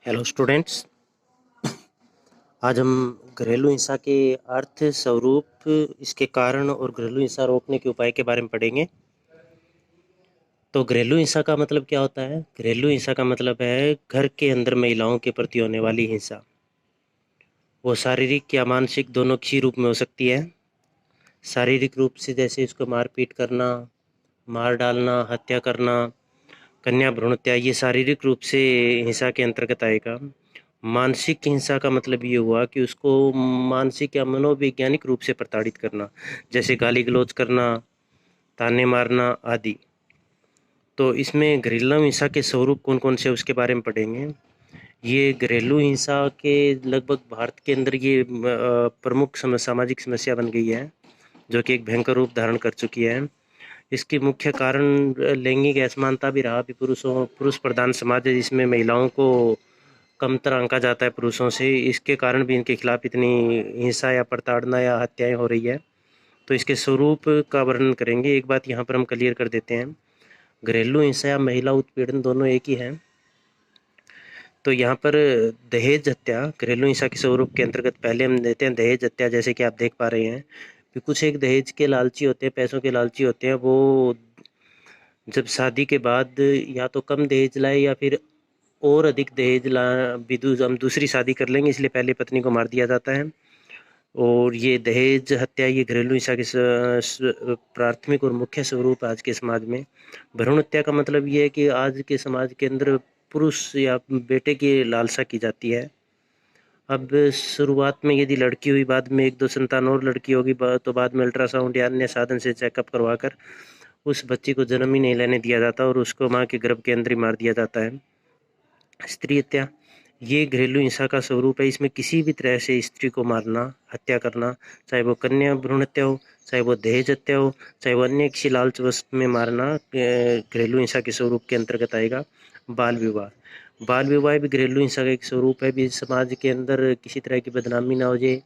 Hello students. आज हम घरेलू हिंसा के अर्थ, स्वरूप, इसके कारण और घरेलू हिंसा रोकने के उपाय के बारे में पढ़ेंगे। तो घरेलू हिंसा का मतलब क्या होता है? घरेलू हिंसा का मतलब है घर के अंदर महिलाओं के प्रति होने वाली हिंसा। वो शारीरिक या मानसिक दोनों किसी रूप में हो सकती है। शारीरिक रूप से जैसे इसको मारपीट करना, मार डालना, हत्या करना, कन्या भ्रूण हत्या, ये शारीरिक रूप से हिंसा के अंतर्गत आएगा। मानसिक हिंसा का मतलब ये हुआ कि उसको मानसिक या मनोवैज्ञानिक रूप से प्रताड़ित करना, जैसे गाली गलौज करना, ताने मारना आदि। तो इसमें घरेलू हिंसा के स्वरूप कौन कौन से उसके बारे में पढ़ेंगे। ये घरेलू हिंसा के लगभग भारत के अंदर ये प्रमुख सामाजिक समस्या बन गई है, जो कि एक भयंकर रूप धारण कर चुकी है। इसके मुख्य कारण लैंगिक असमानता भी रहा। भी पुरुष प्रधान समाज है, जिसमें महिलाओं को कमतर आंका जाता है पुरुषों से। इसके कारण भी इनके खिलाफ इतनी हिंसा या प्रताड़ना या हत्याएं हो रही है। तो इसके स्वरूप का वर्णन करेंगे। एक बात यहाँ पर हम क्लियर कर देते हैं, घरेलू हिंसा या महिला उत्पीड़न दोनों एक ही हैं। तो यहाँ पर दहेज हत्या घरेलू हिंसा के स्वरूप के अंतर्गत पहले हम देते हैं दहेज हत्या। जैसे कि आप देख पा रहे हैं कि कुछ एक दहेज के लालची होते हैं, पैसों के लालची होते हैं। वो जब शादी के बाद या तो कम दहेज लाए या फिर और अधिक दहेज ला विदुष हम दूसरी शादी कर लेंगे, इसलिए पहले पत्नी को मार दिया जाता है। और ये दहेज हत्या ये घरेलू हिंसा के प्राथमिक और मुख्य स्वरूप आज के समाज में। भ्रूण हत्या का मतलब ये है कि आज के समाज के अंदर पुरुष या बेटे की लालसा की जाती है। अब शुरुआत में यदि लड़की हुई, बाद में एक दो संतान और लड़की होगी, तो बाद में अल्ट्रासाउंड या अन्य साधन से चेकअप करवाकर उस बच्ची को जन्म ही नहीं लेने दिया जाता और उसको माँ के गर्भ के अंदर ही मार दिया जाता है। स्त्री हत्या ये घरेलू हिंसा का स्वरूप है। इसमें किसी भी तरह से स्त्री को मारना, हत्या करना, चाहे वो कन्या भ्रूण हत्या हो, चाहे वो दहेज हत्या हो, चाहे वो अन्य किसी लालच में मारना, घरेलू हिंसा के स्वरूप के अंतर्गत आएगा। बाल विवाह, बाल विवाह भी घरेलू हिंसा का एक स्वरूप है। भी समाज के अंदर किसी तरह की बदनामी ना हो जाए,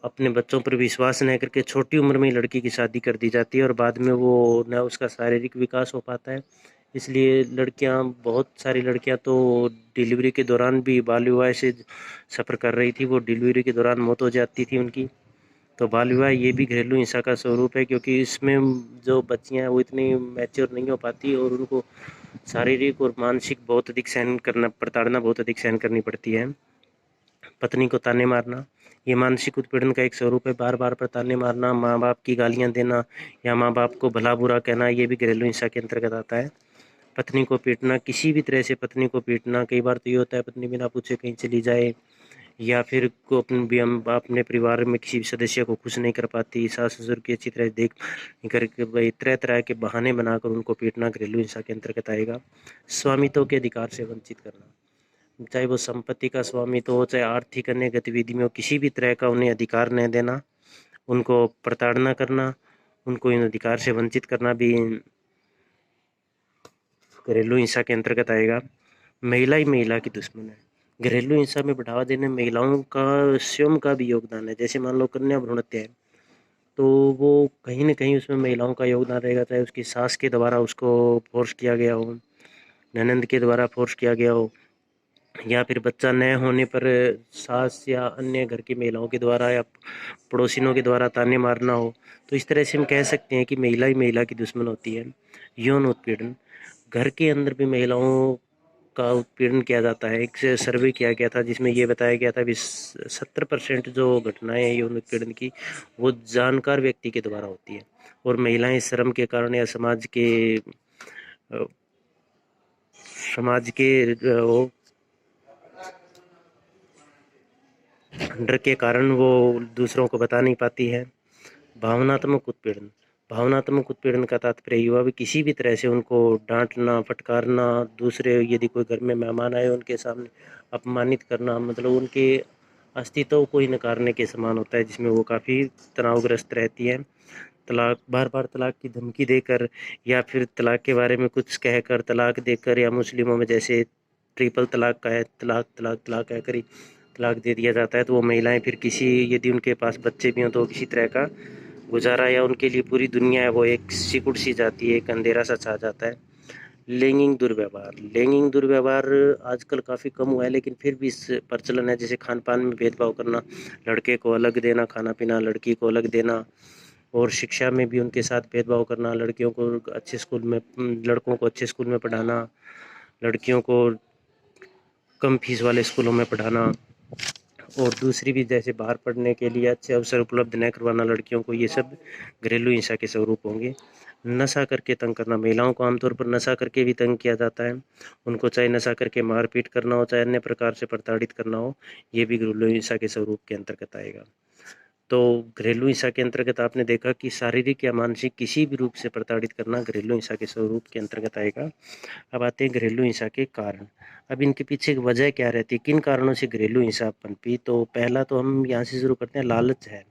अपने बच्चों पर विश्वास न करके छोटी उम्र में लड़की की शादी कर दी जाती है और बाद में वो न उसका शारीरिक विकास हो पाता है। इसलिए लड़कियां, बहुत सारी लड़कियां तो डिलीवरी के दौरान भी बाल विवाह से सफ़र कर रही थी। वो डिलीवरी के दौरान मौत हो जाती थी उनकी। तो बाल विवाह ये भी घरेलू हिंसा का स्वरूप है, क्योंकि इसमें जो बच्चियां हैं वो इतनी मैच्योर नहीं हो पाती और उनको शारीरिक और मानसिक बहुत अधिक सहन करना, प्रताड़ना बहुत अधिक सहन करनी पड़ती है। पत्नी को ताने मारना ये मानसिक उत्पीड़न का एक स्वरूप है। बार बार पर ताने मारना, माँ बाप की गालियाँ देना या माँ बाप को भला बुरा कहना, ये भी घरेलू हिंसा के अंतर्गत आता है। पत्नी को पीटना, किसी भी तरह से पत्नी को पीटना। कई बार तो ये होता है पत्नी बिना पूछे कहीं चली जाए, या फिर को अपने परिवार में किसी भी सदस्य को खुश नहीं कर पाती, सास ससुर की अच्छी तरह देख नहीं करके भाई तरह तरह के बहाने बनाकर उनको पीटना घरेलू हिंसा के अंतर्गत आएगा। स्वामित्व के अधिकार से वंचित करना, चाहे वो संपत्ति का स्वामित्व हो, चाहे आर्थिक अन्य गतिविधि में हो, किसी भी तरह का उन्हें अधिकार न देना, उनको प्रताड़ना करना, उनको इन अधिकार से वंचित करना भी घरेलू हिंसा के अंतर्गत आएगा। महिला ही महिला की दुश्मन है। घरेलू हिंसा में बढ़ावा देने में महिलाओं का स्वयं का भी योगदान है। जैसे मान लो कन्या भ्रूण हत्या है, तो वो कहीं ना कहीं उसमें महिलाओं का योगदान रहेगा। चाहे उसकी सास के द्वारा उसको फोर्स किया गया हो, ननंद के द्वारा फोर्स किया गया हो, या फिर बच्चा न होने पर सास या अन्य घर की महिलाओं के द्वारा या पड़ोसिनों के द्वारा ताने मारना हो, तो इस तरह से हम कह सकते हैं कि महिला ही महिला की दुश्मन होती है। यौन उत्पीड़न, घर के अंदर भी महिलाओं का उत्पीड़न किया जाता है। एक सर्वे किया गया था जिसमें ये बताया गया था कि 70% जो घटनाएं हैं यौन उत्पीड़न की, वो जानकार व्यक्ति के द्वारा होती है। और महिलाएं शर्म के कारण या समाज के वो डर के कारण वो दूसरों को बता नहीं पाती है। भावनात्मक उत्पीड़न, भावनात्मक उत्पीड़न का तात्पर्य हुआ भी किसी भी तरह से उनको डांटना, फटकारना, दूसरे यदि कोई घर में मेहमान आए उनके सामने अपमानित करना, मतलब उनके अस्तित्व को ही नकारने के समान होता है, जिसमें वो काफ़ी तनावग्रस्त रहती है। तलाक, बार बार तलाक की धमकी देकर या फिर तलाक के बारे में कुछ कहकर तलाक देकर, या मुस्लिमों में जैसे ट्रिपल तलाक का है, तलाक तलाक तलाक कहकर ही तलाक दे दिया जाता है। तो वो महिलाएं फिर किसी, यदि उनके पास बच्चे भी हों तो किसी तरह का गुजारा, या उनके लिए पूरी दुनिया है वो एक सिकुड़ सी जाती है, एक अंधेरा सा छा जाता है। लैंगिक दुर्व्यवहार आजकल काफ़ी कम हुआ है, लेकिन फिर भी इस प्रचलन है। जैसे खान पान में भेदभाव करना, लड़के को अलग देना खाना पीना, लड़की को अलग देना, और शिक्षा में भी उनके साथ भेदभाव करना, लड़कियों को अच्छे स्कूल में, लड़कों को अच्छे स्कूल में पढ़ाना, लड़कियों को कम फीस वाले स्कूलों में पढ़ाना, और दूसरी भी जैसे बाहर पढ़ने के लिए अच्छे अवसर उपलब्ध न करवाना लड़कियों को, ये सब घरेलू हिंसा के स्वरूप होंगे। नशा करके तंग करना, महिलाओं को आमतौर पर नशा करके भी तंग किया जाता है। उनको चाहे नशा करके मारपीट करना हो, चाहे अन्य प्रकार से प्रताड़ित करना हो, ये भी घरेलू हिंसा के स्वरूप के अंतर्गत आएगा। तो घरेलू हिंसा के अंतर्गत आपने देखा कि शारीरिक या मानसिक किसी भी रूप से प्रताड़ित करना घरेलू हिंसा के स्वरूप के अंतर्गत आएगा। अब आते हैं घरेलू हिंसा के कारण। अब इनके पीछे एक वजह क्या रहती है, किन कारणों से घरेलू हिंसा पनपी? तो पहला तो हम यहाँ से शुरू करते हैं, लालच है।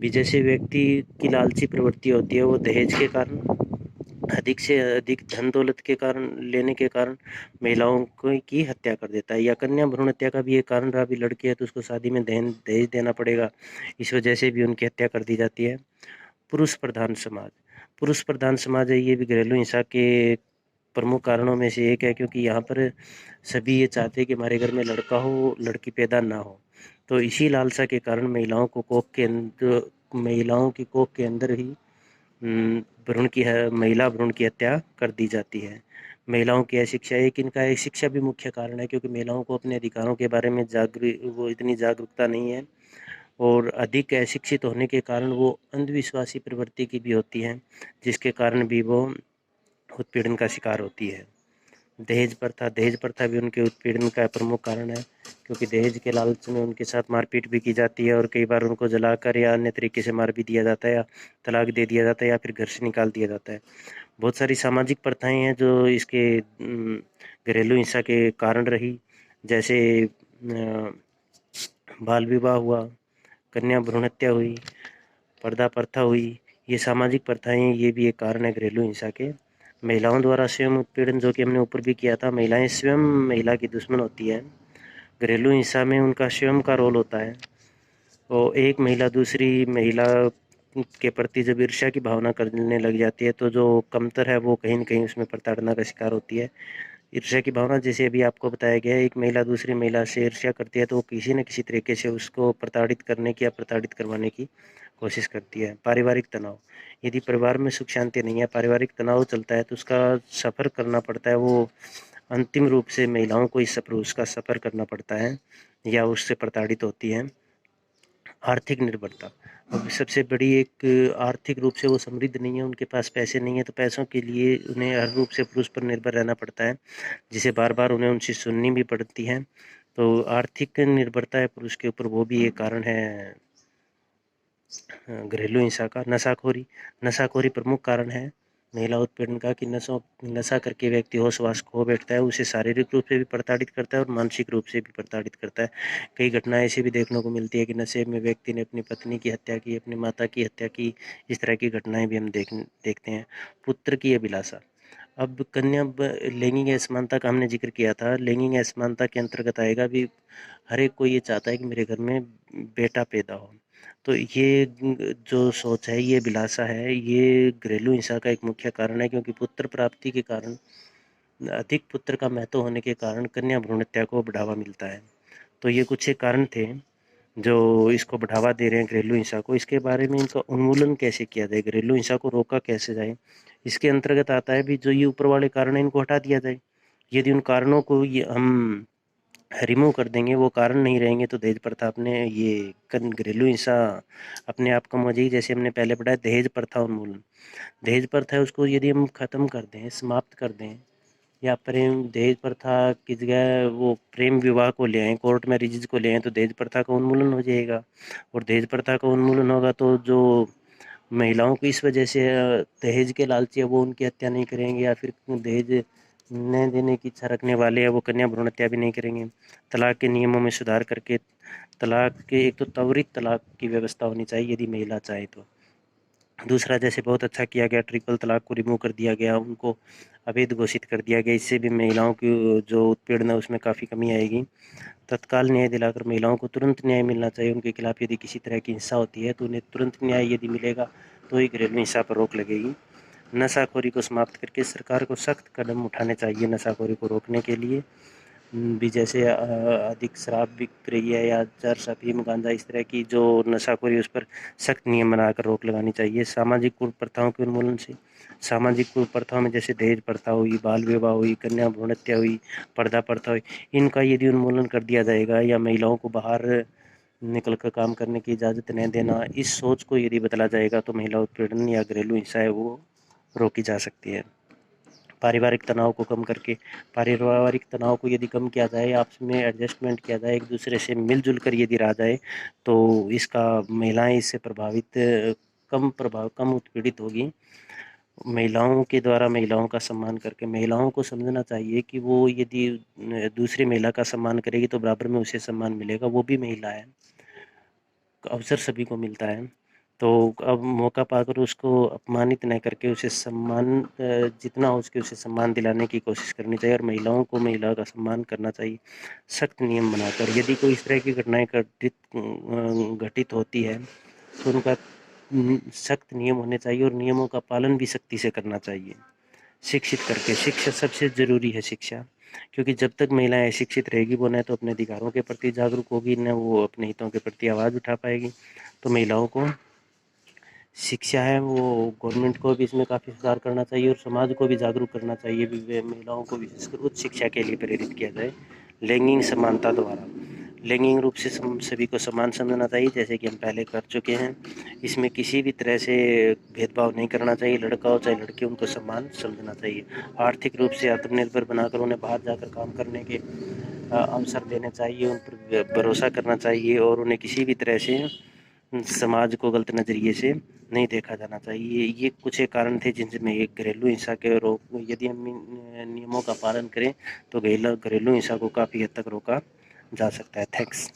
भी जैसे व्यक्ति की लालची प्रवृत्ति होती है, वो दहेज के कारण, अधिक से अधिक धन दौलत के कारण, लेने के कारण महिलाओं को की हत्या कर देता है। या कन्या भ्रूण हत्या का भी एक कारण रहा, भी लड़की है तो उसको शादी में दहेज देना पड़ेगा, इस वजह से भी उनकी हत्या कर दी जाती है। पुरुष प्रधान समाज, पुरुष प्रधान समाज है, ये भी घरेलू हिंसा के प्रमुख कारणों में से एक है, क्योंकि यहाँ पर सभी ये चाहते हैं कि हमारे घर में लड़का हो, लड़की पैदा ना हो। तो इसी लालसा के कारण महिलाओं की कोख के अंदर ही महिला भ्रूण की हत्या कर दी जाती है। महिलाओं की अशिक्षा एक इनका एक शिक्षा भी मुख्य कारण है, क्योंकि महिलाओं को अपने अधिकारों के बारे में वो इतनी जागरूकता नहीं है, और अधिक अशिक्षित होने के कारण वो अंधविश्वासी प्रवृत्ति की भी होती हैं, जिसके कारण भी वो उत्पीड़न का शिकार होती है। दहेज प्रथा भी उनके उत्पीड़न का प्रमुख कारण है, क्योंकि दहेज के लालच में उनके साथ मारपीट भी की जाती है, और कई बार उनको जलाकर या अन्य तरीके से मार भी दिया जाता है, या तलाक दे दिया जाता है, या फिर घर से निकाल दिया जाता है। बहुत सारी सामाजिक प्रथाएं हैं जो इसके घरेलू हिंसा के कारण रही, जैसे बाल विवाह हुआ, कन्या भ्रूण हत्या हुई, पर्दा प्रथा हुई। ये सामाजिक प्रथाएं, ये भी एक कारण है घरेलू हिंसा के। महिलाओं द्वारा स्वयं उत्पीड़न, जो कि हमने ऊपर भी किया था, महिलाएं स्वयं महिला की दुश्मन होती है। घरेलू हिंसा में उनका स्वयं का रोल होता है, और एक महिला दूसरी महिला के प्रति जब ईर्ष्या की भावना करने लग जाती है, तो जो कमतर है वो कहीं न कहीं उसमें प्रताड़ना का शिकार होती है। ईर्ष्या की भावना, जैसे अभी आपको बताया गया है, एक महिला दूसरी महिला से ईर्ष्या करती है, तो वो किसी न किसी तरीके से उसको प्रताड़ित करने की या प्रताड़ित करवाने की कोशिश करती है। पारिवारिक तनाव, यदि परिवार में सुख शांति नहीं है, पारिवारिक तनाव चलता है, तो उसका सफ़र करना पड़ता है। वो अंतिम रूप से महिलाओं को उसका सफ़र करना पड़ता है, या उससे प्रताड़ित होती हैं। आर्थिक निर्भरता, अब सबसे बड़ी एक, आर्थिक रूप से वो समृद्ध नहीं है, उनके पास पैसे नहीं है, तो पैसों के लिए उन्हें हर रूप से पुरुष पर निर्भर रहना पड़ता है, जिसे बार बार उन्हें उनसे सुननी भी पड़ती है। तो आर्थिक निर्भरता है पुरुष के ऊपर, वो भी एक कारण है घरेलू हिंसा का। नशाखोरी प्रमुख कारण है महिला उत्पीड़न का, कि नशा करके व्यक्ति होश वास खो बैठता है, उसे शारीरिक रूप से भी प्रताड़ित करता है और मानसिक रूप से भी प्रताड़ित करता है। कई घटनाएं ऐसी भी देखने को मिलती है कि नशे में व्यक्ति ने अपनी पत्नी की हत्या की, अपनी माता की हत्या की, इस तरह की घटनाएं भी हम देखते हैं। पुत्र की अभिलाषा, अब लैंगिक असमानता का हमने जिक्र किया था, लैंगिक असमानता के अंतर्गत आएगा भी, हर एक को ये चाहता है कि मेरे घर में बेटा पैदा हो। तो ये जो सोच है, ये अभिलाषा है, ये घरेलू हिंसा का एक मुख्य कारण है, क्योंकि पुत्र प्राप्ति के कारण, अधिक पुत्र का महत्व होने के कारण कन्या भ्रूण हत्या को बढ़ावा मिलता है। तो ये कुछ एक कारण थे जो इसको बढ़ावा दे रहे हैं घरेलू हिंसा को। इसके बारे में इनका उन्मूलन कैसे किया जाए, घरेलू हिंसा को रोका कैसे जाए, इसके अंतर्गत आता है भी जो ये ऊपर वाले कारण है, इनको हटा दिया जाए। यदि उन कारणों को हम रिमूव कर देंगे, वो कारण नहीं रहेंगे, तो दहेज प्रथा अपने ये घरेलू हिंसा अपने आप कम हो जाएगी। जैसे हमने पहले पढ़ा है, दहेज प्रथा उन्मूलन, दहेज प्रथा है उसको यदि हम ख़त्म कर दें, समाप्त कर दें, या प्रेम दहेज प्रथा की जगह वो प्रेम विवाह को ले आएँ, कोर्ट मैरिजेज को ले आएँ, तो दहेज प्रथा का उन्मूलन हो जाएगा। और दहेज प्रथा का उन्मूलन होगा तो जो महिलाओं को इस वजह से दहेज के लालची है, वो उनकी हत्या नहीं करेंगे, या फिर दहेज न देने की इच्छा रखने वाले हैं, वो कन्या भ्रूण हत्या भी नहीं करेंगे। तलाक के नियमों में सुधार करके तलाक के, एक तो त्वरित तलाक की व्यवस्था होनी चाहिए यदि महिला चाहे तो। दूसरा, जैसे बहुत अच्छा किया गया, ट्रिपल तलाक को रिमूव कर दिया गया, उनको अवैध घोषित कर दिया गया, इससे भी महिलाओं की जो उत्पीड़न है उसमें काफ़ी कमी आएगी। तत्काल न्याय दिलाकर महिलाओं को तुरंत न्याय मिलना चाहिए, उनके खिलाफ यदि किसी तरह की हिंसा होती है तो उन्हें तुरंत न्याय यदि मिलेगा तो ही घरेलू हिंसा पर रोक लगेगी। नशाखोरी को समाप्त करके सरकार को सख्त कदम उठाने चाहिए नशाखोरी को रोकने के लिए। भी जैसे अधिक शराब बिक रही है या चरस, अफीम, गांजा, इस तरह की जो नशाखोरी उस पर सख्त नियम बनाकर रोक लगानी चाहिए। सामाजिक कुप्रथाओं के उन्मूलन से, सामाजिक कुप्रथाओं में जैसे दहेज प्रथा हुई, बाल विवाह हुई, कन्या भ्रूण हत्या हुई, पर्दा प्रथा हुई, इनका यदि उन्मूलन कर दिया जाएगा या महिलाओं को बाहर निकल कर काम करने की इजाज़त नहीं देना, इस सोच को यदि बदला जाएगा तो महिला उत्पीड़न या घरेलू हिंसा है वो रोकी जा सकती है। पारिवारिक तनाव को कम करके, पारिवारिक तनाव को यदि कम किया जाए, आपस में एडजस्टमेंट किया जाए, एक दूसरे से मिलजुल कर यदि रहा जाए तो इसका महिलाएं इससे प्रभावित कम उत्पीड़ित होगी। महिलाओं के द्वारा महिलाओं का सम्मान करके महिलाओं को समझना चाहिए कि वो यदि दूसरी महिला का सम्मान करेगी तो बराबर में उसे सम्मान मिलेगा, वो भी महिला है, अवसर सभी को मिलता है। तो अब मौका पाकर उसको अपमानित न करके उसे सम्मान जितना हो सके उसे सम्मान दिलाने की कोशिश करनी चाहिए और महिलाओं को महिला का सम्मान करना चाहिए सख्त नियम बनाकर। यदि कोई इस तरह की घटनाएं घटित होती है तो उनका सख्त नियम होने चाहिए और नियमों का पालन भी सख्ती से करना चाहिए। शिक्षित करके, शिक्षा सबसे ज़रूरी है शिक्षा, क्योंकि जब तक महिलाएं शिक्षित रहेगी वो न तो अपने अधिकारों के प्रति जागरूक होगी, न वो अपने हितों के प्रति आवाज़ उठा पाएगी। तो महिलाओं को शिक्षा है वो गवर्नमेंट को भी इसमें काफ़ी सुधार करना चाहिए और समाज को भी जागरूक करना चाहिए भी महिलाओं को विशेषकर उच्च शिक्षा के लिए प्रेरित किया जाए लैंगिक समानता द्वारा। लैंगिक रूप से सभी को समान समझना चाहिए जैसे कि हम पहले कर चुके हैं। इसमें किसी भी तरह से भेदभाव नहीं करना चाहिए, लड़का हो चाहे लड़की, उनको समान समझना चाहिए। आर्थिक रूप से आत्मनिर्भर बनाकर उन्हें बाहर जाकर काम करने के अवसर देने चाहिए, उन पर भरोसा करना चाहिए और उन्हें किसी भी तरह से समाज को गलत नज़रिए से नहीं देखा जाना चाहिए। ये कुछ एक कारण थे जिनमें एक घरेलू हिंसा के रोक, यदि हम नियमों का पालन करें तो घरेलू हिंसा को काफ़ी हद तक रोका जा सकता है। थैंक्स।